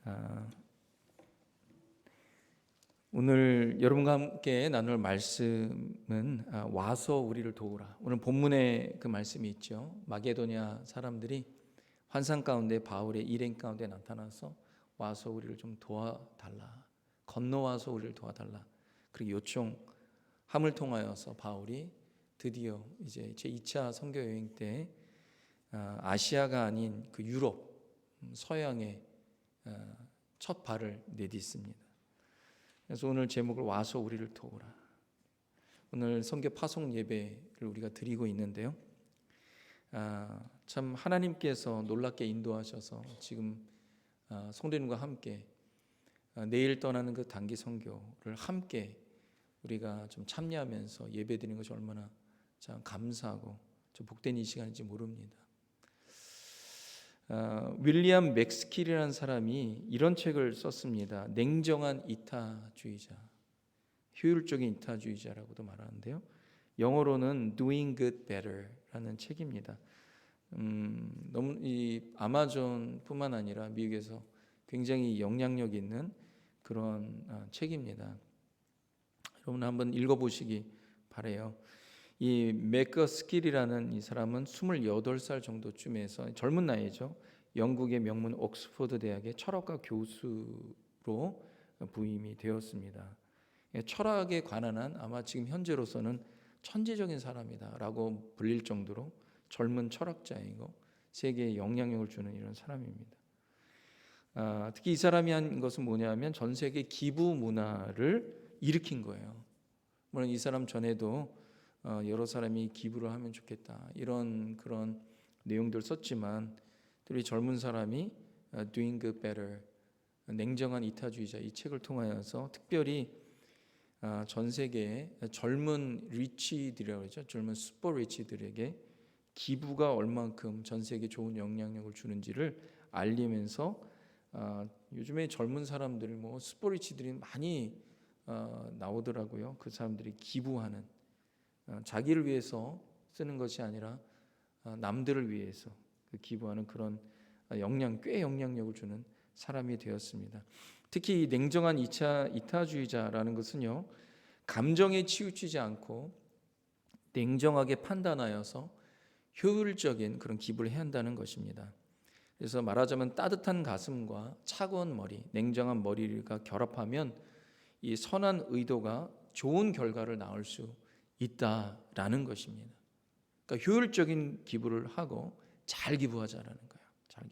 아, 오늘 여러분과 함께 나눌 말씀은 와서 우리를 도우라. 오늘 본문에 그 말씀이 있죠. 마게도냐 사람들이 환상 가운데 바울의 일행 가운데 나타나서 와서 우리를 좀 도와달라, 건너와서 우리를 도와달라, 그리고 요청함을 통하여서 바울이 드디어 이제 제 2차 선교 여행 때 아시아가 아닌 그 유럽 서양에 첫 발을 내딛습니다. 그래서 오늘 제목을 와서 우리를 도우라. 오늘 선교 파송 예배를 우리가 드리고 있는데요. 참 하나님께서 놀랍게 인도하셔서 지금 성도님과 함께 내일 떠나는 그 단기 선교를 함께 우리가 좀 참여하면서 예배드리는 것이 얼마나 참 감사하고 좀 복된 이 시간인지 모릅니다. 윌리엄 맥스킬이라는 사람이 이런 책을 썼습니다. 냉정한 이타주의자, 효율적인 이타주의자라고도 말하는데요. 영어로는 Doing Good Better라는 책입니다. 너무 이 아마존뿐만 아니라 미국에서 굉장히 영향력 있는 그런 책입니다. 여러분 한번 읽어보시기 바래요. 이 맥거스킬이라는 이 사람은 28살 정도쯤에서 젊은 나이죠. 영국의 명문 옥스퍼드 대학의 철학과 교수로 부임이 되었습니다. 철학에 관한 한 아마 지금 현재로서는 천재적인 사람이다라고 불릴 정도로 젊은 철학자이고 세계에 영향력을 주는 이런 사람입니다. 특히 이 사람이 한 것은 뭐냐면 전 세계 기부 문화를 일으킨 거예요. 물론 이 사람 전에도 여러 사람이 기부를 하면 좋겠다 이런 그런 내용들 썼지만 우리 젊은 사람이 Doing Good Better, 냉정한 이타주의자 이 책을 통하여서 특별히 전 세계의 젊은 리치들이라고 그러죠. 젊은 슈퍼 리치들에게 기부가 얼만큼 전 세계에 좋은 영향력을 주는지를 알리면서 요즘에 젊은 사람들 뭐 슈퍼 리치들이 많이 나오더라고요. 그 사람들이 기부하는, 자기를 위해서 쓰는 것이 아니라 남들을 위해서 기부하는 그런 꽤 영향력을 주는 사람이 되었습니다. 특히 냉정한 이타주의자라는 것은요, 감정에 치우치지 않고 냉정하게 판단하여서 효율적인 그런 기부를 해야 한다는 것입니다. 그래서 말하자면 따뜻한 가슴과 차가운 머리, 냉정한 머리가 결합하면 이 선한 의도가 좋은 결과를 낳을 수 있다라는 것입니다. 그러니까 효율적인 기부를 하고 잘 기부하자라는 거예요. 잘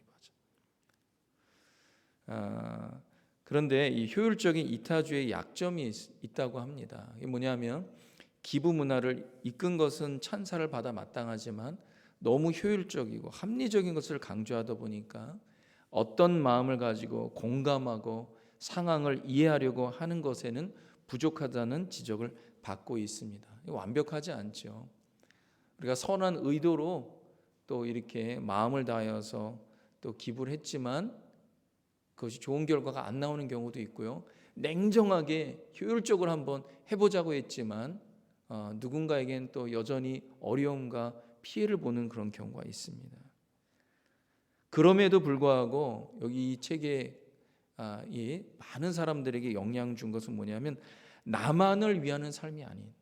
기부하자. 그런데 이 효율적인 이타주의 약점이 있다고 합니다. 이게 뭐냐면 기부 문화를 이끈 것은 찬사를 받아 마땅하지만 너무 효율적이고 합리적인 것을 강조하다 보니까 어떤 마음을 가지고 공감하고 상황을 이해하려고 하는 것에는 부족하다는 지적을 받고 있습니다. 완벽하지 않죠. 우리가 선한 의도로 또 이렇게 마음을 다하여서 또 기부를 했지만 그것이 좋은 결과가 안 나오는 경우도 있고요. 냉정하게 효율적으로 한번 해보자고 했지만 누군가에겐 또 여전히 어려움과 피해를 보는 그런 경우가 있습니다. 그럼에도 불구하고 여기 이 책에 이 많은 사람들에게 영향 준 것은 뭐냐면 나만을 위하는 삶이 아닌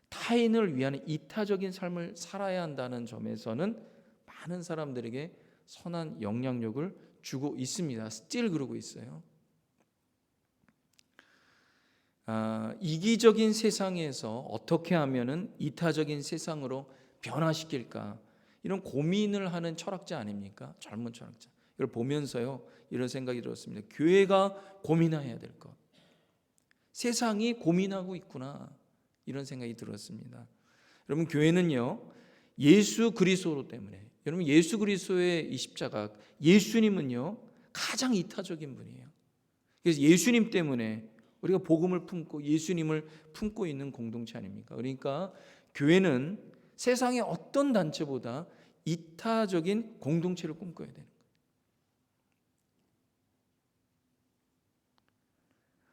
타인을 위한 이타적인 삶을 살아야 한다는 점에서는 많은 사람들에게 선한 영향력을 주고 있습니다. still 그러고 있어요. 이기적인 세상에서 어떻게 하면은 이타적인 세상으로 변화시킬까, 이런 고민을 하는 철학자 아닙니까? 젊은 철학자. 이걸 보면서요 이런 생각이 들었습니다. 교회가 고민해야 될 것, 세상이 고민하고 있구나, 이런 생각이 들었습니다. 여러분, 교회는요 예수 그리스도 때문에, 여러분 예수 그리스도의 이 십자가, 예수님은요 가장 이타적인 분이에요. 그래서 예수님 때문에 우리가 복음을 품고 예수님을 품고 있는 공동체 아닙니까? 그러니까 교회는 세상의 어떤 단체보다 이타적인 공동체를 꿈꿔야 되는 거예요.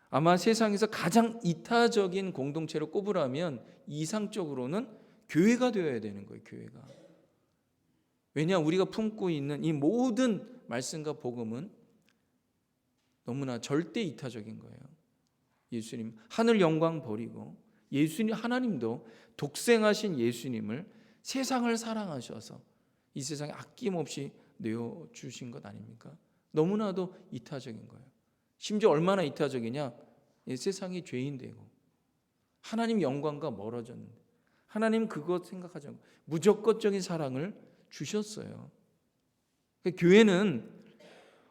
아마 세상에서 가장 이타적인 공동체를 꼽으라면 이상적으로는 교회가 되어야 되는 거예요. 교회가. 왜냐, 우리가 품고 있는 이 모든 말씀과 복음은 너무나 절대 이타적인 거예요. 예수님 하늘 영광 버리고 예수님 하나님도 독생하신 예수님을 세상을 사랑하셔서 이 세상에 아낌없이 내어주신 것 아닙니까? 너무나도 이타적인 거예요. 심지어 얼마나 이타적이냐? 세상이 죄인 되고 하나님 영광과 멀어졌는데 하나님 그것 생각하지 않고 무조건적인 사랑을 주셨어요. 교회는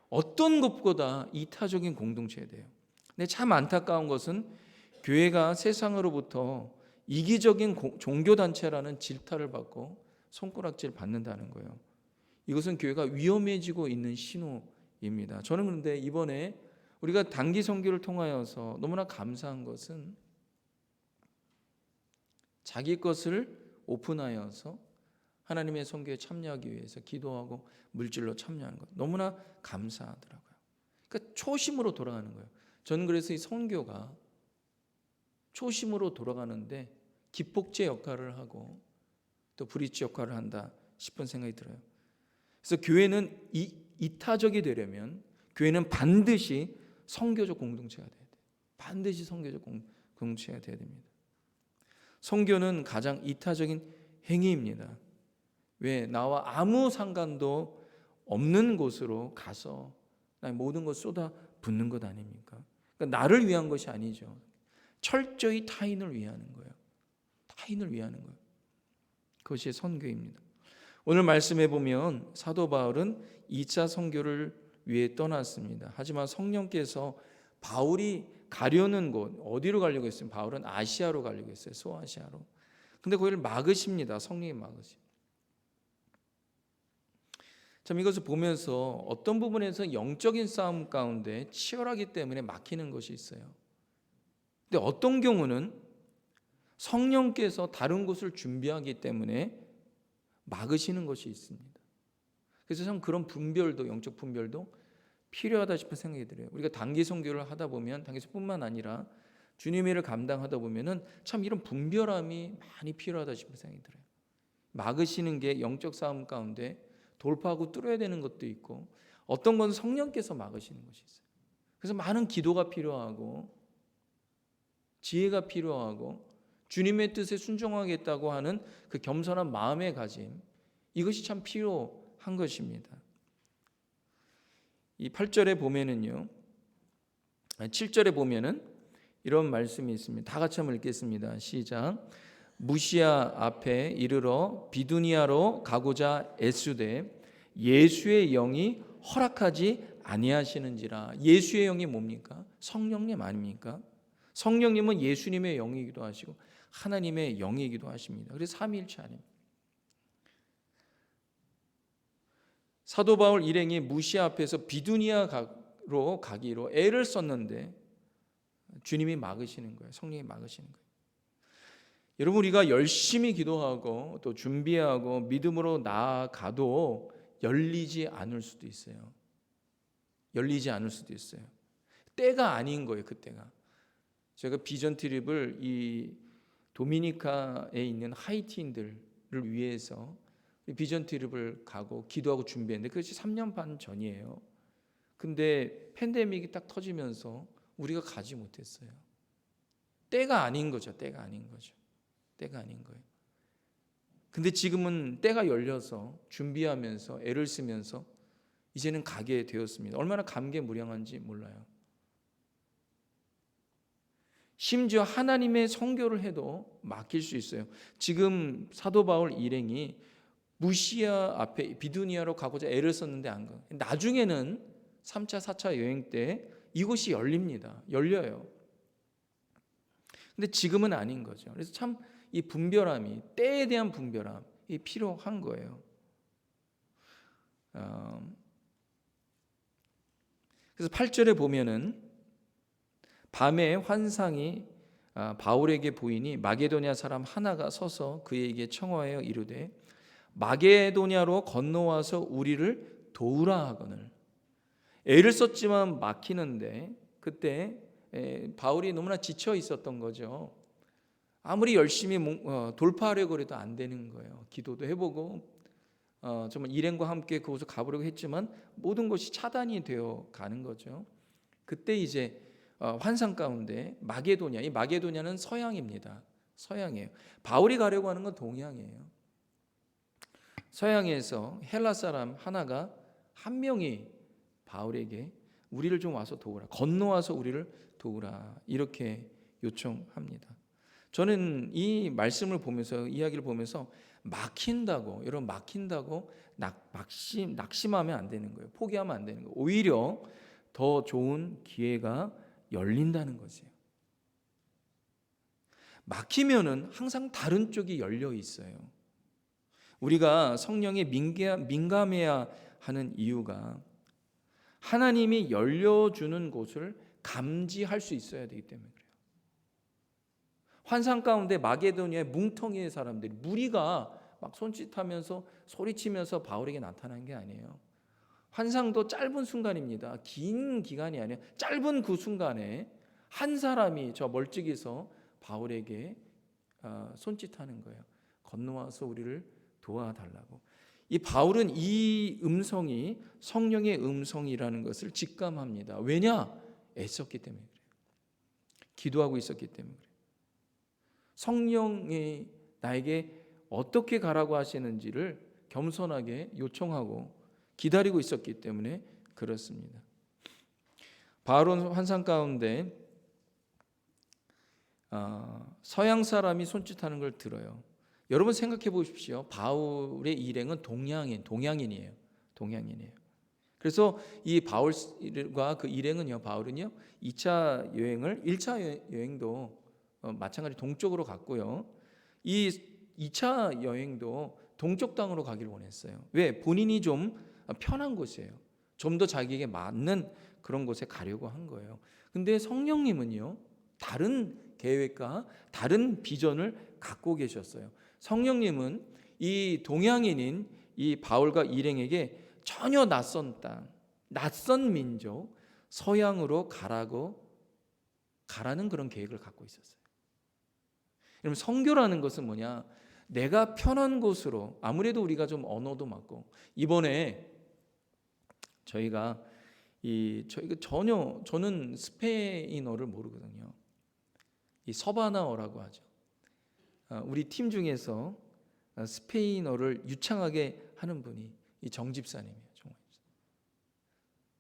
어떤 것보다 이타적인 공동체가 돼요. 근데 참 안타까운 것은 교회가 세상으로부터 이기적인 종교단체라는 질타를 받고 손가락질 받는다는 거예요. 이것은 교회가 위험해지고 있는 신호입니다. 저는 그런데 이번에 우리가 단기 선교를 통하여서 너무나 감사한 것은 자기 것을 오픈하여서 하나님의 선교에 참여하기 위해서 기도하고 물질로 참여하는 것 너무나 감사하더라고요. 그러니까 초심으로 돌아가는 거예요. 저는 그래서 이 선교가 초심으로 돌아가는데 기폭제 역할을 하고 또 브릿지 역할을 한다 싶은 생각이 들어요. 그래서 교회는 이타적이 되려면 교회는 반드시 선교적 공동체가 돼야 돼요. 반드시 선교적 공동체가 돼야 됩니다. 선교는 가장 이타적인 행위입니다. 왜? 나와 아무 상관도 없는 곳으로 가서 나의 모든 것 쏟아 붓는 것 아닙니까? 그러니까 나를 위한 것이 아니죠. 철저히 타인을 위하는 거예요. 타인을 위하는 거예요. 그것이 선교입니다. 오늘 말씀해 보면 사도 바울은 2차 선교를 위해 떠났습니다. 하지만 성령께서 바울이 가려는 곳 어디로 가려고 했어요? 바울은 아시아로 가려고 했어요. 소아시아로. 근데 거기를 막으십니다. 성령이 막으십니다. 참 이것을 보면서 어떤 부분에서 영적인 싸움 가운데 치열하기 때문에 막히는 것이 있어요. 근데 어떤 경우는 성령께서 다른 곳을 준비하기 때문에 막으시는 것이 있습니다. 그래서 참 그런 분별도 영적 분별도 필요하다 싶은 생각이 들어요. 우리가 단기 선교를 하다 보면 단기 선교뿐만 아니라 주님의 일을 감당하다 보면은 참 이런 분별함이 많이 필요하다 싶은 생각이 들어요. 막으시는 게 영적 싸움 가운데 돌파하고 뚫어야 되는 것도 있고 어떤 건 성령께서 막으시는 것이 있어요. 그래서 많은 기도가 필요하고 지혜가 필요하고 주님의 뜻에 순종하겠다고 하는 그 겸손한 마음의 가짐 이것이 참 필요한 것입니다. 이 8절에 보면은요 7절에 보면은 이런 말씀이 있습니다. 다 같이 한번 읽겠습니다. 시작. 무시아 앞에 이르러 비두니아로 가고자 애쓰되 예수의 영이 허락하지 아니하시는지라. 예수의 영이 뭡니까? 성령님 아닙니까? 성령님은 예수님의 영이기도 하시고 하나님의 영이기도 하십니다. 그래서 삼위일체 아닙니다. 사도 바울 일행이 무시아 앞에서 비두니아로 가기로 애를 썼는데 주님이 막으시는 거예요. 성령이 막으시는 거예요. 여러분 우리가 열심히 기도하고 또 준비하고 믿음으로 나아가도 열리지 않을 수도 있어요. 열리지 않을 수도 있어요. 때가 아닌 거예요. 그때가. 제가 비전 트립을 이 도미니카에 있는 하이티인들을 위해서 비전 트립을 가고 기도하고 준비했는데 그것이 3년 반 전이에요. 근데 팬데믹이 딱 터지면서 우리가 가지 못했어요. 때가 아닌 거죠. 때가 아닌 거죠. 때가 아닌 거예요. 근데 지금은 때가 열려서 준비하면서 애를 쓰면서 이제는 가게 되었습니다. 얼마나 감개무량한지 몰라요. 심지어 하나님의 선교를 해도 막힐 수 있어요. 지금 사도 바울 일행이 무시아 앞에 비두니아로 가고자 애를 썼는데 안 가요. 나중에는 3차, 4차 여행 때 이곳이 열립니다. 열려요. 근데 지금은 아닌 거죠. 그래서 참 이 분별함이 때에 대한 분별함이 필요한 거예요. 그래서 8절에 보면은 밤에 환상이 바울에게 보이니 마게도냐 사람 하나가 서서 그에게 청하여 이르되 마게도냐로 건너와서 우리를 도우라 하거늘. 애를 썼지만 막히는데 그때 바울이 너무나 지쳐 있었던 거죠. 아무리 열심히 돌파하려고 해도 안 되는 거예요. 기도도 해보고 정말 일행과 함께 그곳을 가보려고 했지만 모든 것이 차단이 되어 가는 거죠. 그때 이제 환상 가운데 마게도냐, 이 마게도냐는 서양입니다. 서양이에요. 바울이 가려고 하는 건 동양이에요. 서양에서 헬라 사람 하나가 한 명이 바울에게 우리를 좀 와서 도우라, 건너와서 우리를 도우라, 이렇게 요청합니다. 저는 이 말씀을 보면서, 이야기를 보면서 막힌다고, 여러분 막힌다고 낙심하면 안 되는 거예요. 포기하면 안 되는 거예요. 오히려 더 좋은 기회가 열린다는 거죠. 막히면은 항상 다른 쪽이 열려 있어요. 우리가 성령에 민감해야 하는 이유가 하나님이 열려주는 곳을 감지할 수 있어야 되기 때문에 그래요. 환상 가운데 마게도니아의 뭉텅이의 사람들이, 무리가 막 손짓하면서 소리치면서 바울에게 나타난 게 아니에요. 환상도 짧은 순간입니다. 긴 기간이 아니에요. 짧은 그 순간에 한 사람이 저 멀찍이서 바울에게 손짓하는 거예요. 건너와서 우리를 도와달라고. 이 바울은 이 음성이 성령의 음성이라는 것을 직감합니다. 왜냐? 애썼기 때문에 그래요. 기도하고 있었기 때문에 그래요. 성령이 나에게 어떻게 가라고 하시는지를 겸손하게 요청하고 기다리고 있었기 때문에 그렇습니다. 바울은 환상 가운데 서양 사람이 손짓하는 걸 들어요. 여러분 생각해 보십시오. 바울의 일행은 동양인이에요. 그래서 이 바울과 그 일행은요, 바울은요, 2차 여행을 1차 여행도 마찬가지 동쪽으로 갔고요. 이 2차 여행도 동쪽 땅으로 가기를 원했어요. 왜? 본인이 좀 편한 곳이에요. 좀 더 자기에게 맞는 그런 곳에 가려고 한 거예요. 근데 성령님은요, 다른 계획과 다른 비전을 갖고 계셨어요. 성령님은 이 동양인인 이 바울과 일행에게 전혀 낯선 땅, 낯선 민족, 서양으로 가라는 그런 계획을 갖고 있었어요. 여러분, 선교라는 것은 뭐냐? 내가 편한 곳으로, 아무래도 우리가 좀 언어도 맞고, 이번에 저희가 저는 스페인어를 모르거든요. 이 서바나어라고 하죠. 우리 팀 중에서 스페인어를 유창하게 하는 분이 이 정집사님이에요.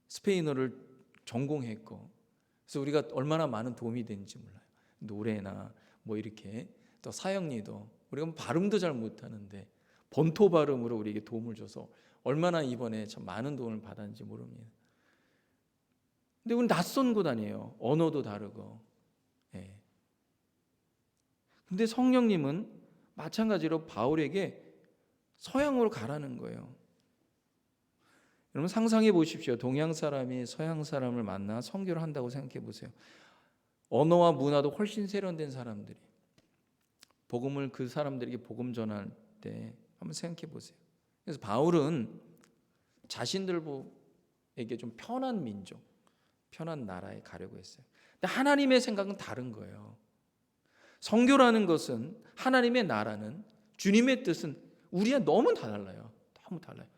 스페인어를 전공했고, 그래서 우리가 얼마나 많은 도움이 되는지 몰라요. 노래나 뭐 이렇게, 또 사형리도 우리가 발음도 잘 못하는데 본토 발음으로 우리에게 도움을 줘서 얼마나 이번에 참 많은 도움을 받았는지 모릅니다. 근데 우리 낯선 곳 아니에요. 언어도 다르고. 예. 근데 성령님은 마찬가지로 바울에게 서양으로 가라는 거예요. 여러분 상상해 보십시오. 동양 사람이 서양 사람을 만나 선교를 한다고 생각해 보세요. 언어와 문화도 훨씬 세련된 사람들이 복음을 그 사람들에게 복음 전할 때 한번 생각해 보세요. 그래서 바울은 자신들에게 좀 편한 민족, 편한 나라에 가려고 했어요. 근데 하나님의 생각은 다른 거예요. 선교라는 것은, 하나님의 나라는, 주님의 뜻은 우리와 너무 달라요. 너무 달라요.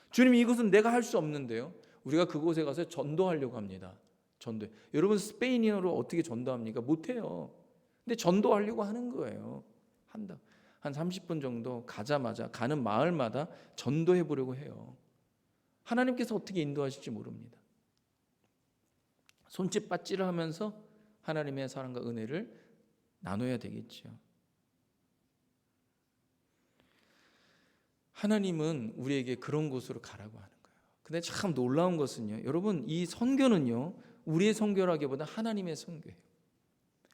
주님, 이것은 내가 할 수 없는데요. 우리가 그곳에 가서 전도하려고 합니다. 전도. 여러분 스페인어로 어떻게 전도합니까? 못해요. 근데 전도하려고 하는 거예요. 한다. 한 30분 정도 가자마자 가는 마을마다 전도해 보려고 해요. 하나님께서 어떻게 인도하실지 모릅니다. 손짓받지를 하면서 하나님의 사랑과 은혜를 나눠야 되겠죠. 하나님은 우리에게 그런 곳으로 가라고 하는 거예요. 근데 참 놀라운 것은요, 여러분 이 선교는요, 우리의 선교라기보다 하나님의 선교예요.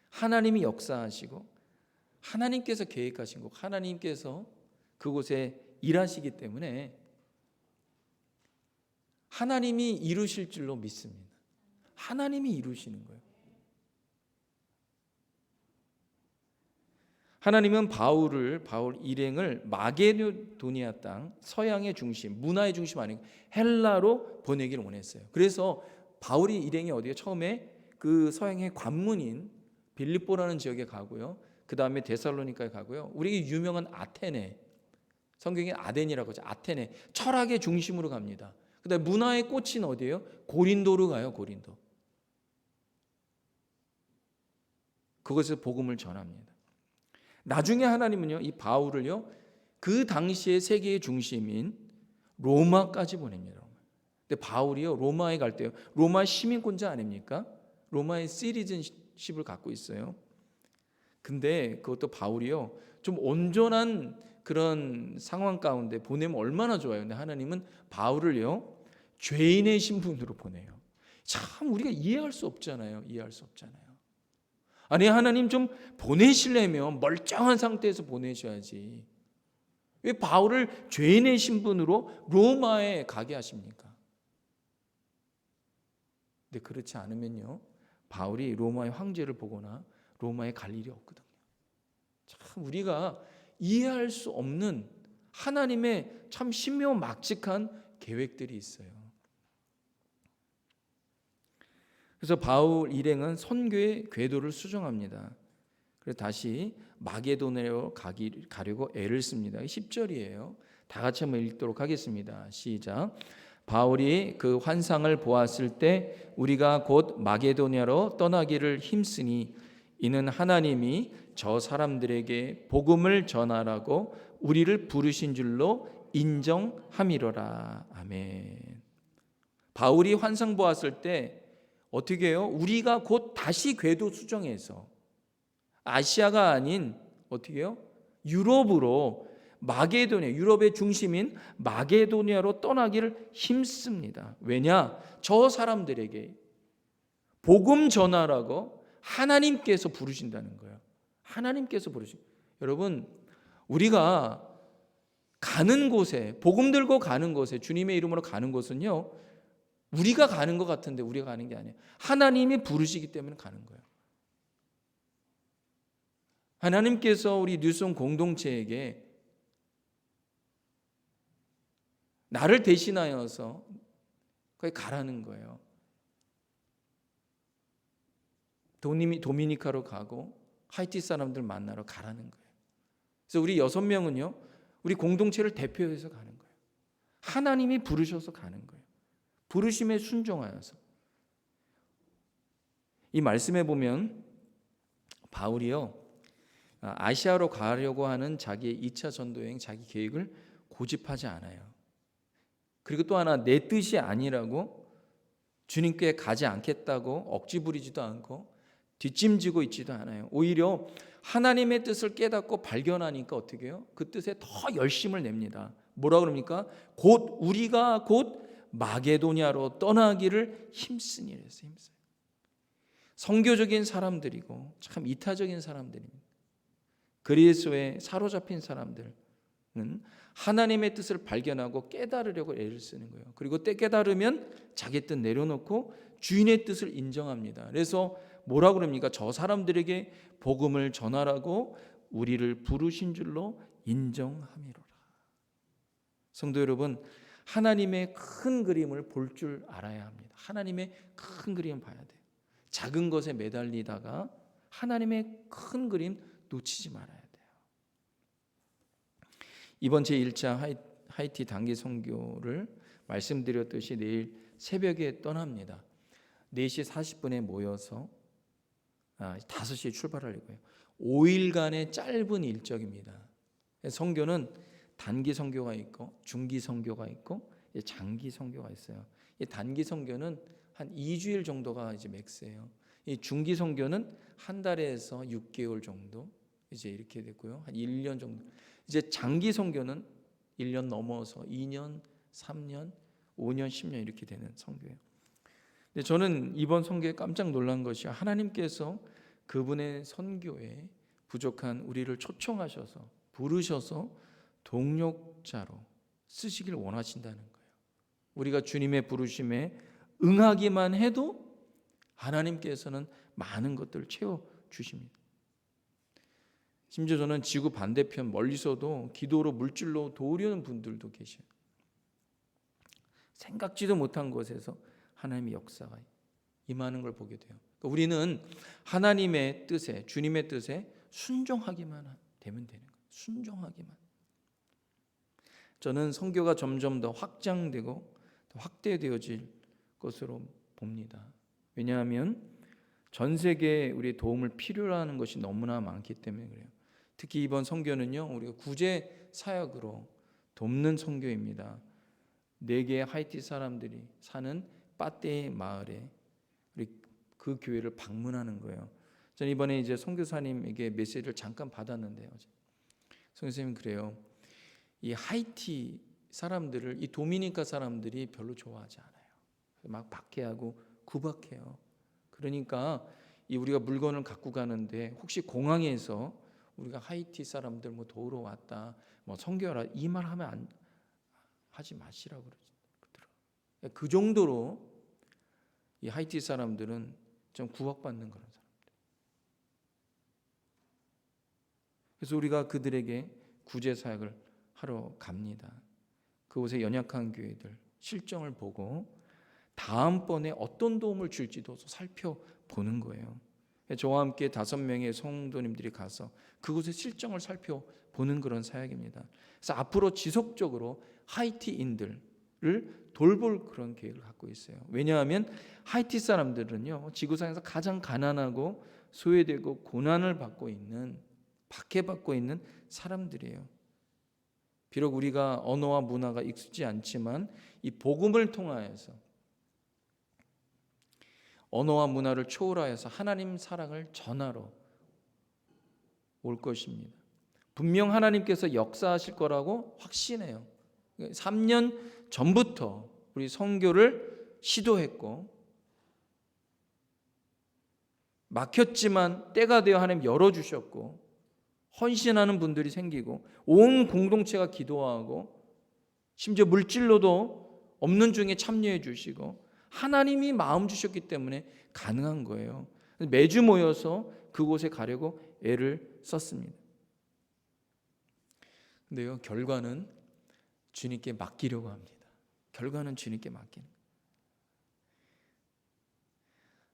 하나님이 역사하시고 하나님께서 계획하신 것, 하나님께서 그곳에 일하시기 때문에 하나님이 이루실 줄로 믿습니다. 하나님이 이루시는 거예요. 하나님은 바울 일행을 마게도니아 땅, 서양의 중심, 문화의 중심 아니고 헬라로 보내기를 원했어요. 그래서 바울이 일행이 어디에 처음에 그 서양의 관문인 빌립보라는 지역에 가고요. 그 다음에 데살로니카에 가고요. 우리에게 유명한 아테네, 성경에 아덴이라고 하죠. 아테네, 철학의 중심으로 갑니다. 그 다음에 문화의 꽃은 어디예요? 고린도로 가요. 고린도. 그것에서 복음을 전합니다. 나중에 하나님은요, 이 바울을요, 그 당시의 세계의 중심인 로마까지 보냅니다. 근데 바울이요, 로마에 갈 때요, 로마 시민권자 아닙니까? 로마의 시리즌십을 갖고 있어요. 근데 그것도 바울이요, 좀 온전한 그런 상황 가운데 보내면 얼마나 좋아요. 근데 하나님은 바울을요, 죄인의 신분으로 보내요. 참 우리가 이해할 수 없잖아요. 이해할 수 없잖아요. 아니, 하나님 좀 보내시려면 멀쩡한 상태에서 보내셔야지. 왜 바울을 죄인의 신분으로 로마에 가게 하십니까? 근데 그렇지 않으면요, 바울이 로마의 황제를 보거나 로마에 갈 일이 없거든요. 참 우리가 이해할 수 없는 하나님의 참 신묘막측한 계획들이 있어요. 그래서 바울 일행은 선교의 궤도를 수정합니다. 그래서 다시 마게도냐로 가려고 애를 씁니다. 10절이에요. 다 같이 한번 읽도록 하겠습니다. 시작. 바울이 그 환상을 보았을 때 우리가 곧 마게도냐로 떠나기를 힘쓰니 이는 하나님이 저 사람들에게 복음을 전하라고 우리를 부르신 줄로 인정함이로라. 아멘. 바울이 환상 보았을 때 어떻게 해요? 우리가 곧 다시 궤도 수정해서 아시아가 아닌 어떻게 해요? 유럽으로 마게도냐, 유럽의 중심인 마게도냐로 떠나기를 힘씁니다. 왜냐? 저 사람들에게 복음 전하라고 하나님께서 부르신다는 거예요. 하나님께서 부르신. 여러분, 우리가 가는 곳에, 복음 들고 가는 곳에, 주님의 이름으로 가는 곳은요, 우리가 가는 것 같은데 우리가 가는 게 아니에요. 하나님이 부르시기 때문에 가는 거예요. 하나님께서 우리 뉴스홈 공동체에게 나를 대신하여서 거기 가라는 거예요. 도미니카로 가고 하이티 사람들 만나러 가라는 거예요. 그래서 우리 6명은요, 우리 공동체를 대표해서 가는 거예요. 하나님이 부르셔서 가는 거예요. 부르심에 순종하여서. 이 말씀에 보면 바울이요, 아시아로 가려고 하는 자기의 2차 전도여행, 자기 계획을 고집하지 않아요. 그리고 또 하나, 내 뜻이 아니라고 주님께 가지 않겠다고 억지 부리지도 않고 뒷짐지고 있지도 않아요. 오히려 하나님의 뜻을 깨닫고 발견하니까 어떻게 해요? 그 뜻에 더 열심을 냅니다. 뭐라 그럽니까? 우리가 곧 마게도냐로 떠나기를 힘쓰니 이랬어요. 힘써요. 성교적인 사람들이고 참 이타적인 사람들입니다. 그리스도에 사로잡힌 사람들은 하나님의 뜻을 발견하고 깨달으려고 애를 쓰는 거예요. 그리고 깨달으면 자기 뜻 내려놓고 주인의 뜻을 인정합니다. 그래서 뭐라 그럽니까? 저 사람들에게 복음을 전하라고 우리를 부르신 줄로 인정함이로라. 성도 여러분, 하나님의 큰 그림을 볼 줄 알아야 합니다. 하나님의 큰 그림을 봐야 돼요. 작은 것에 매달리다가 하나님의 큰 그림 놓치지 말아야 돼요. 이번 제1차 하이티 단기 선교를 말씀드렸듯이 내일 새벽에 떠납니다. 4시 40분에 모여서 5시에 출발하려고요. 5일간의 짧은 일정입니다. 선교는 단기 선교가 있고 중기 선교가 있고 장기 선교가 있어요. 이 단기 선교는 한 2주일 정도가 이제 맥스예요. 이 중기 선교는 한 달에서 6개월 정도 이제 이렇게 됐고요. 한 1년 정도. 이제 장기 선교는 1년 넘어서 2년, 3년, 5년, 10년 이렇게 되는 선교예요. 근데 저는 이번 선교에 깜짝 놀란 것이 하나님께서 그분의 선교에 부족한 우리를 초청하셔서 부르셔서 동력자로 쓰시길 원하신다는 거예요. 우리가 주님의 부르심에 응하기만 해도 하나님께서는 많은 것들을 채워주십니다. 심지어 저는 지구 반대편 멀리서도 기도로 물질로 도우려는 분들도 계셔요. 생각지도 못한 곳에서 하나님의 역사가 임하는 걸 보게 돼요. 그러니까 우리는 하나님의 뜻에, 주님의 뜻에 순종하기만 되면 되는 거예요. 순종하기만. 저는 선교가 점점 더 확장되고 더 확대되어질 것으로 봅니다. 왜냐하면 전 세계에 우리의 도움을 필요로 하는 것이 너무나 많기 때문에 그래요. 특히 이번 선교는요, 우리가 구제 사역으로 돕는 선교입니다. 4개의 하이티 사람들이 사는 빠떼 마을에 우리 그 교회를 방문하는 거예요. 저는 이번에 이제 선교사님에게 메시지를 잠깐 받았는데요. 선교사님 그래요. 이 하이티 사람들을 이 도미니카 사람들이 별로 좋아하지 않아요. 막 박해하고 구박해요. 그러니까 이 우리가 물건을 갖고 가는데 혹시 공항에서 우리가 하이티 사람들 뭐 도우러 왔다, 뭐 선교하라 이 말 하면 하지 마시라고 그러더라고요. 그 정도로 이 하이티 사람들은 좀 구박받는 그런 사람들. 그래서 우리가 그들에게 구제 사역을 하러 갑니다. 그곳에 연약한 교회들 실정을 보고 다음번에 어떤 도움을 줄지도 살펴보는 거예요. 저와 함께 5명의 성도님들이 가서 그곳의 실정을 살펴보는 그런 사역입니다. 그래서 앞으로 지속적으로 하이티인들을 돌볼 그런 계획을 갖고 있어요. 왜냐하면 하이티 사람들은요, 지구상에서 가장 가난하고 소외되고 고난을 받고 있는, 박해받고 있는 사람들이에요. 비록 우리가 언어와 문화가 익숙지 않지만 이 복음을 통하여서 언어와 문화를 초월하여서 하나님 사랑을 전하러 올 것입니다. 분명 하나님께서 역사하실 거라고 확신해요. 3년 전부터 우리 선교를 시도했고 막혔지만 때가 되어 하나님 열어주셨고 헌신하는 분들이 생기고 온 공동체가 기도하고 심지어 물질로도 없는 중에 참여해 주시고 하나님이 마음 주셨기 때문에 가능한 거예요. 매주 모여서 그곳에 가려고 애를 썼습니다. 근데요, 결과는 주님께 맡기려고 합니다. 결과는 주님께 맡기는.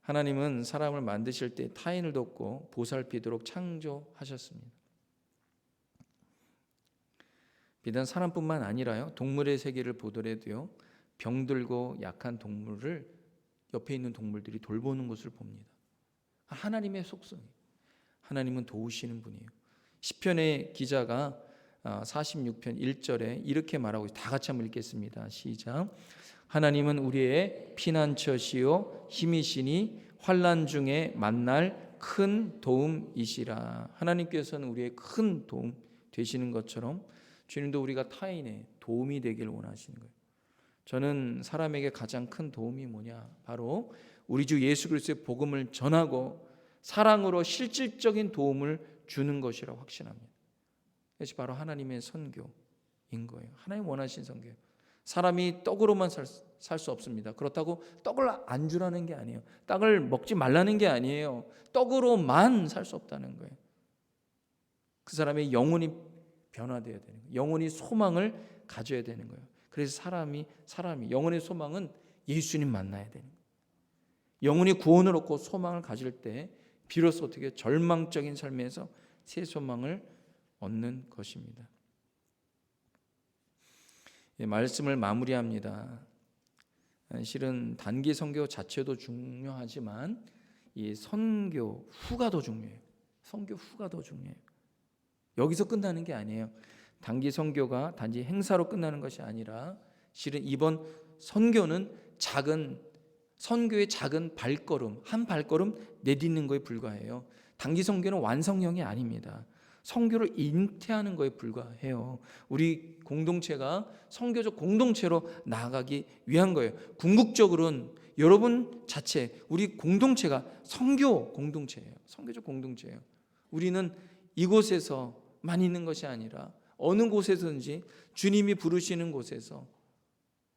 하나님은 사람을 만드실 때 타인을 돕고 보살피도록 창조하셨습니다. 비단 사람뿐만 아니라요, 동물의 세계를 보더라도요, 병들고 약한 동물을 옆에 있는 동물들이 돌보는 것을 봅니다. 하나님의 속성이, 하나님은 도우시는 분이에요. 시편의 기자가 46편 1절에 이렇게 말하고 있어요. 다 같이 한번 읽겠습니다. 시작. 하나님은 우리의 피난처시요 힘이시니 환난 중에 만날 큰 도움이시라. 하나님께서는 우리의 큰 도움 되시는 것처럼 주님도 우리가 타인의 도움이 되길 원하시는 거예요. 저는 사람에게 가장 큰 도움이 뭐냐? 바로 우리 주 예수 그리스도의 복음을 전하고 사랑으로 실질적인 도움을 주는 것이라고 확신합니다. 이것이 바로 하나님의 선교인 거예요. 하나님 원하신 선교예요. 사람이 떡으로만 살 수 없습니다. 그렇다고 떡을 안 주라는 게 아니에요. 떡을 먹지 말라는 게 아니에요. 떡으로만 살 수 없다는 거예요. 그 사람의 영혼이 변화되어야 되는 거예요. 영혼이 소망을 가져야 되는 거예요. 그래서 사람이 영혼의 소망은 예수님 만나야 되는 거예요. 영혼이 구원을 얻고 소망을 가질 때 비로소 어떻게 절망적인 삶에서 새 소망을 얻는 것입니다. 말씀을 마무리합니다. 실은 단기 선교 자체도 중요하지만 이 선교 후가 더 중요해요. 선교 후가 더 중요해요. 여기서 끝나는 게 아니에요. 단기 선교가 단지 행사로 끝나는 것이 아니라 실은 이번 선교는 선교의 작은 발걸음, 한 발걸음 내딛는 거에 불과해요. 단기 선교는 완성형이 아닙니다. 선교를 잉태하는 거에 불과해요. 우리 공동체가 선교적 공동체로 나아가기 위한 거예요. 궁극적으로는 여러분 자체, 우리 공동체가 선교 공동체예요. 선교적 공동체예요. 우리는 이곳에서만 있는 것이 아니라 어느 곳에서든지 주님이 부르시는 곳에서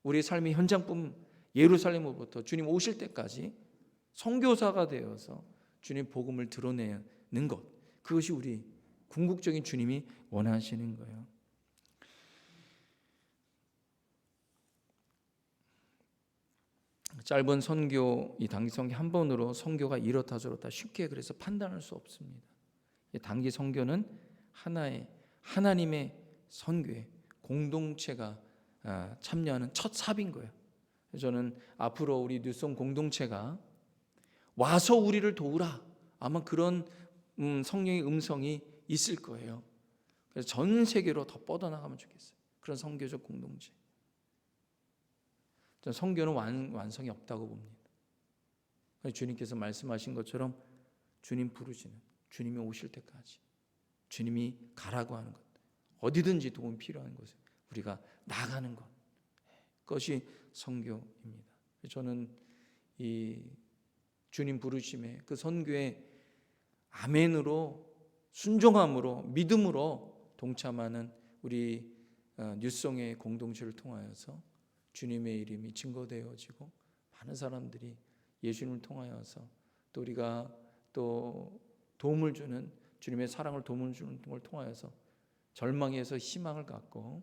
우리의 삶의 현장뿐 예루살렘으로부터 주님 오실 때까지 선교사가 되어서 주님 복음을 드러내는 것, 그것이 우리 궁극적인 주님이 원하시는 거예요. 짧은 선교, 이 단기 선교 한 번으로 선교가 이렇다 저렇다 쉽게 그래서 판단할 수 없습니다. 단기 선교는 하나의 하나님의 선교에 공동체가 참여하는 첫 삽인 거예요. 저는 앞으로 우리 뉴송 공동체가 와서 우리를 도우라. 아마 그런 성령의 음성이 있을 거예요. 그래서 전 세계로 더 뻗어나가면 좋겠어요. 그런 선교적 공동체. 저는 선교는 완성이 없다고 봅니다. 주님께서 말씀하신 것처럼 주님 부르시는, 주님이 오실 때까지, 주님이 가라고 하는 것, 어디든지 도움이 필요한 곳에 우리가 나가는 것, 그것이 선교입니다. 저는 이 주님 부르심에 그 선교에 아멘으로, 순종함으로, 믿음으로 동참하는 우리 뉴송의 공동체를 통하여서 주님의 이름이 증거되어지고 많은 사람들이 예수님을 통하여서 또 우리가 또 도움을 주는, 주님의 사랑을 도움을 주는 걸 통하여서 절망에서 희망을 갖고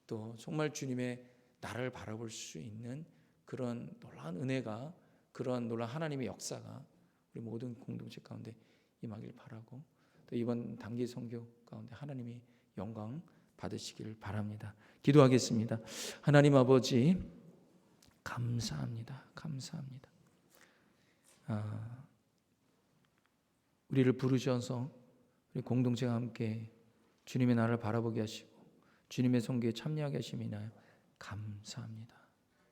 또 정말 주님의 나를 바라볼 수 있는 그런 놀라운 은혜가, 그런 놀라운 하나님의 역사가 우리 모든 공동체 가운데 임하길 바라고, 또 이번 단기 선교 가운데 하나님이 영광 받으시길 바랍니다. 기도하겠습니다. 하나님 아버지, 감사합니다. 감사합니다. 우리를 부르셔서 우리 공동체와 함께 주님의 나라를 바라보게 하시고 주님의 선교에 참여하게 하심이 나요. 감사합니다.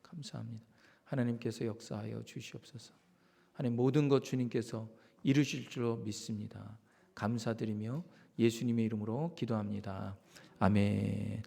감사합니다. 하나님께서 역사하여 주시옵소서. 하나님, 모든 것 주님께서 이루실 줄로 믿습니다. 감사드리며 예수님의 이름으로 기도합니다. 아멘.